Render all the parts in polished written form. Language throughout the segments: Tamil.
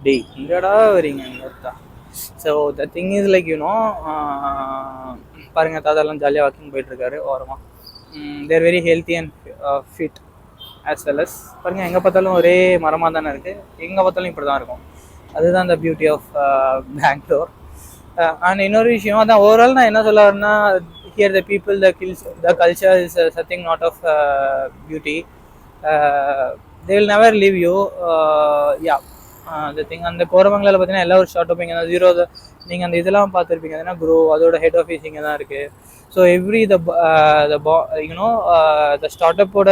டேய் இங்கடா வரீங்க இங்கடா. So the thing is like பாருங்கள் தாத்தாலாம் ஜாலியாக வாக்கிங் போயிட்டுருக்காரு ஓரமாக. They're very healthy and fit as well as. பாருங்கள் எங்கே பார்த்தாலும் ஒரே மரமாக தானே இருக்குது, எங்கே பார்த்தாலும் இப்படி தான் இருக்கும். அதுதான் the beauty of Bangalore. And இன்னொரு விஷயம் அதான் ஓவரால் நான் என்ன சொல்ல வரேன்னா, here the people the culture is something not of beauty. They will never leave you. Yeah அந்த திங் அந்த கோரமங்கலில் பார்த்தீங்கன்னா எல்லா ஒரு ஸ்டார்ட் அப் இங்கே தான் ஜீரோ. நீங்கள் அந்த இதெல்லாம் பார்த்துருப்பீங்க, அதுனா க்ரோ, அதோட ஹெட் ஆஃபீஸ் இங்கே தான் இருக்குது. ஸோ எவ்ரி த ஸ்டார்ட் அப்போட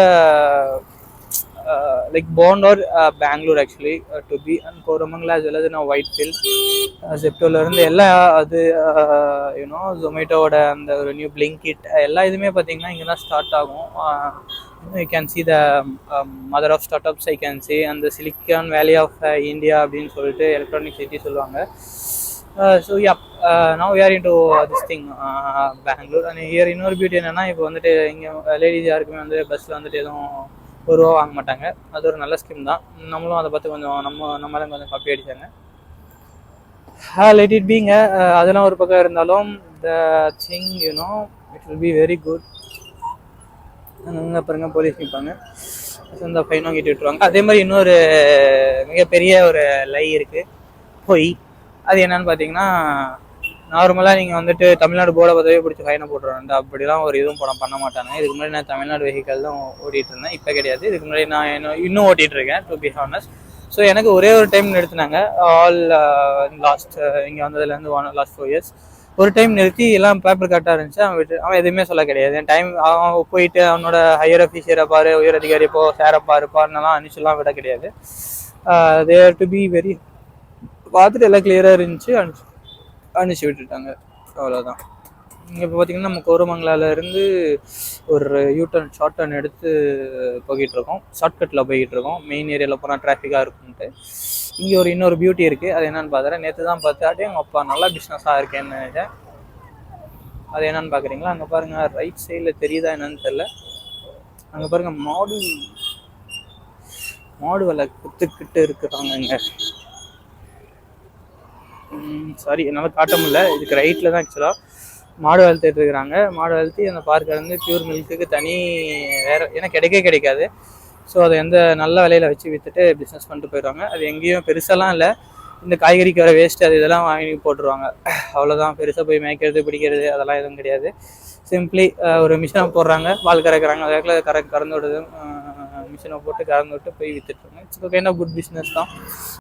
like Bond or Bangalore actually to be, and Koramangala as well as in a Whitefield, Zeptoல இருந்து எல்லா அது Zomatoட அந்த ஒரு நியூ Blinkit எல்லா இதுவுமே பார்த்தீங்கன்னா இங்கே தான் ஸ்டார்ட் ஆகும். you can see the mother of startups I can say, and the Silicon Valley of India அப்படின்னு சொல்லிட்டு எலக்ட்ரானிக் சிட்டி சொல்லுவாங்க. So yeah, now we are into this thing Bangalore. and here இன்னொரு பியூட்டி என்னன்னா, இப்போ வந்துட்டு இங்கே லேடிஸ் யாருக்குமே வந்து பஸ்ஸில் வந்துட்டு எதுவும் ₹1 வாங்க மாட்டாங்க. அது ஒரு நல்ல ஸ்கீம் தான். நம்மளும் அதை பார்த்து கொஞ்சம் நம்மளும் கொஞ்சம் காப்பி அடித்தாங்க. லெட் இட் பீங்க. அதெல்லாம் ஒரு பக்கம் இருந்தாலும் the thing it will be very good. அங்கே பாருங்க போலீஸ் நிற்பாங்க, இந்த ஃபைன் வாங்கிட்டு விட்டுருவாங்க. அதே மாதிரி இன்னொரு மிகப்பெரிய ஒரு லை இருக்குது, பொய். அது என்னன்னு பார்த்தீங்கன்னா, நார்மலாக நீங்கள் வந்துட்டு தமிழ்நாடு போர்டை பார்த்தாவே பிடிச்சி ஃபைனை போட்டுருவாங்க. அப்படிலாம் ஒரு இதுவும் பண்ண மாட்டாங்க. இதுக்கு முன்னாடி நான் தமிழ்நாடு வெஹிக்கல் தான் ஓட்டிகிட்டு இருந்தேன், இப்போ கிடையாது. இதுக்கு முன்னாடி நான் இன்னும் ஓட்டிகிட்டு இருக்கேன் டு பி ஹானஸ்ட். ஸோ எனக்கு ஒரே ஒரு டைம் நிறுத்தினாங்க ஆல் லாஸ்ட் இங்கே வந்ததுலேருந்து லாஸ்ட் 4 years. ஒரு டைம் நிறுத்தி எல்லாம் பேப்பர் கரெக்டாக இருந்துச்சு. அவன் எதுவுமே சொல்ல கிடையாது. என் டைம் அவன் போயிட்டு அவனோட ஹையர் ஆஃபீஸரை பாரு, உயர் அதிகாரி போ, சேரை பாருப்பாருன்னெல்லாம் அனுப்பிச்சுலாம் விட கிடையாது. தேர் டு பி வெரி பார்த்துட்டு எல்லாம் கிளியராக இருந்துச்சு, அனுப்பிச்சி விட்டுட்டாங்க. அவ்வளோதான். இங்கே இப்போ பார்த்திங்கன்னா நம்ம கோரமங்கலாலேருந்து ஒரு யூட்டர்ன் ஷார்ட் டர்ன் எடுத்து போய்கிட்ருக்கோம், ஷார்ட்கட்டில் போய்கிட்ருக்கோம். மெயின் ஏரியாவில் போனால் டிராஃபிக்காக இருக்குன்ட்டு. இங்கே இன்னொரு பியூட்டி இருக்குது. அது என்னென்னு பார்க்குறேன், நேற்று தான் பார்த்தாட்டே எங்கள் அப்பா நல்லா பிஸ்னஸாக இருக்கேன்னு நினைச்சேன். அது என்னென்னு பார்க்குறீங்களா, அங்கே பாருங்கள் ரைட் சைடில் தெரியுதா என்னன்னு தெரில. அங்கே பாருங்கள் மாடு வலை குத்துக்கிட்டு இருக்கிறாங்க. இங்கே சாரி என்னால் காட்ட முடியல, இதுக்கு ரைட்டில் தான் ஆக்சுவலாக மாடு வளர்த்துட்டு இருக்கிறாங்க. மாடு வளர்த்தி அந்த பார்க்கில் வந்து பியூர் மில்க்குக்கு தனி வேறு ஏன்னா கிடைக்காது. ஸோ அதை எந்த நல்ல விலையில் வச்சு விற்றுட்டு பிஸ்னஸ் பண்ணிட்டு போயிடுவாங்க. அது எங்கேயும் பெருசாலாம் இல்லை, இந்த காய்கறிக்கு வர வேஸ்ட்டு அது இதெல்லாம் வாங்கி போட்டுருவாங்க, அவ்வளோதான். பெருசாக போய் மேய்க்கிறது பிடிக்கிறது அதெல்லாம் எதுவும் கிடையாது. சிம்பிளி ஒரு மிஷினை போடுறாங்க, பால் கறக்குறாங்க, அதுக்குள்ள கறந்து விடுது, மிஷினை போட்டு கறந்து விட்டு போய் விற்றுட்டுருங்க. It's kind of good business தான்.